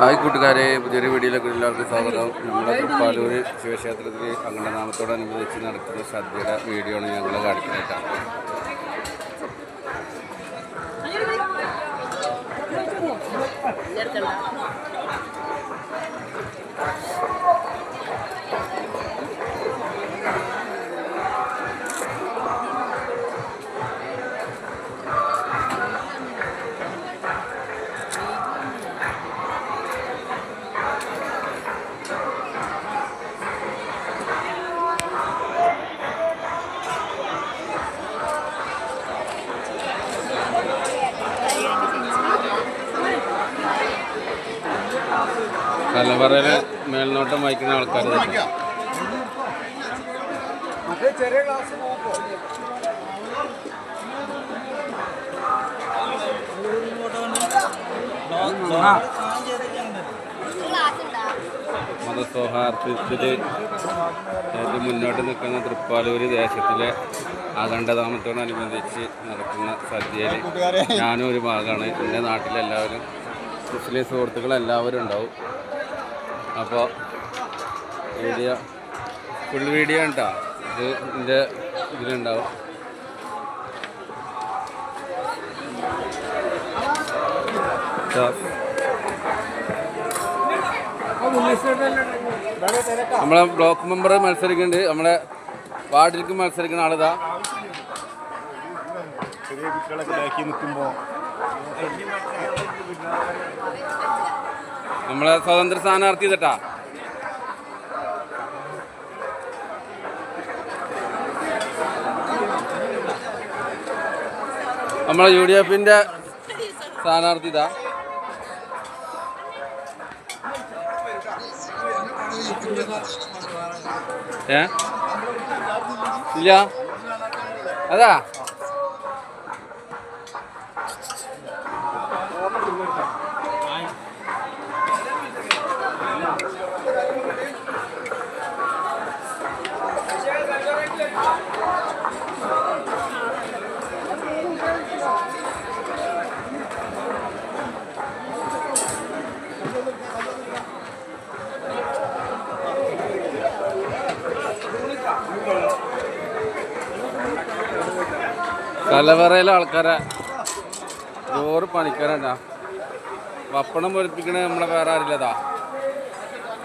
Hi കൂട്ടുകാരെ, പുതിയൊരു വീഡിയോയിലേക്ക് എല്ലാവർക്കും സ്വാഗതം. നമ്മുടെ തൃപ്പാലൂർ ശിവക്ഷേത്രത്തിൽ അങ്കണനാമത്തോടനുബന്ധിച്ച് നടക്കുന്ന സദ്യയുടെ വീഡിയോ ആണ് ഞങ്ങൾ കാണിക്കുന്നതായിട്ടാണ്. കലവറയില് മേൽനോട്ടം വഹിക്കുന്ന ആൾക്കാർ ചെറിയ ക്ലാസ് മതസൗഹാർദ്ദത്തിൽ മുന്നോട്ട് നിൽക്കുന്ന തൃപ്പാലൂര് ദേശത്തിലെ അഖണ്ഡതാമത്തോടനുബന്ധിച്ച് നടക്കുന്ന സദ്യയിൽ ഞാനും ഒരു ഭാഗമാണ്. എൻ്റെ നാട്ടിലെല്ലാവരും മുസ്ലിം സുഹൃത്തുക്കളെല്ലാവരും ഉണ്ടാവും. അപ്പോൾ വീഡിയോ ഫുൾ വീഡിയോ ഉണ്ടോ ഇത് എൻ്റെ ഇതിലുണ്ടാവും. നമ്മളെ ബ്ലോക്ക് മെമ്പർ മത്സരിക്കുന്നുണ്ട്. നമ്മളെ വാർഡിലേക്ക് മത്സരിക്കുന്ന ആളിതാ. ചെറിയ കുട്ടികളൊക്കെ ബാക്കി നിൽക്കുമ്പോൾ നമ്മളെ സ്വതന്ത്ര സ്ഥാനാർത്ഥി ഇതട്ടാ. നമ്മളെ UDF-ന്റെ സ്ഥാനാർത്ഥി ഇതാ. ഇല്ല അതാ കലവറയിലെ ആൾക്കാരെ ചോറ് പണിക്കാരണ്ടാ. പപ്പടം പൊരിപ്പിക്കണ നമ്മളെ വേറെ ആരില്ലതാ.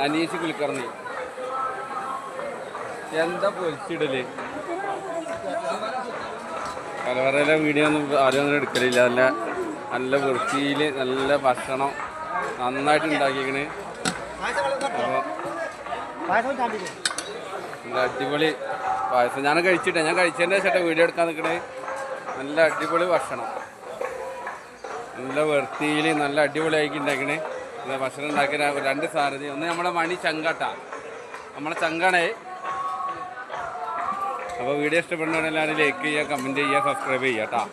അനീഷ് കുലിക്കർണി എന്താ പൊരിച്ചിടല്. കലവറയിലെ വീഡിയോ ഒന്നും ആരും ഒന്നും എടുക്കലില്ല. നല്ല വൃത്തിയിൽ നല്ല ഭക്ഷണം നന്നായിട്ട് ഉണ്ടാക്കിക്കണ്. അപ്പോൾ നല്ല അടിപൊളി പായസം. ഞാൻ കഴിച്ചിട്ടേ, ഞാൻ കഴിച്ചതിൻ്റെ ശേഷം വീഡിയോ എടുക്കാൻ നിൽക്കണേ. നല്ല അടിപൊളി ഭക്ഷണം, നല്ല വൃത്തിയിൽ നല്ല അടിപൊളിയാക്കി ഉണ്ടാക്കണേ. ഭക്ഷണം ഉണ്ടാക്കിയ രണ്ട് സാരഥി. ഒന്ന് നമ്മളെ മണി ചങ്കാട്ടാ, നമ്മളെ ചങ്കാണേ. അപ്പോൾ വീഡിയോ ഇഷ്ടപ്പെടുന്നവരെല്ലാവരും ലൈക്ക് ചെയ്യുക, കമൻറ്റ് ചെയ്യുക, സബ്സ്ക്രൈബ് ചെയ്യുക കേട്ടോ.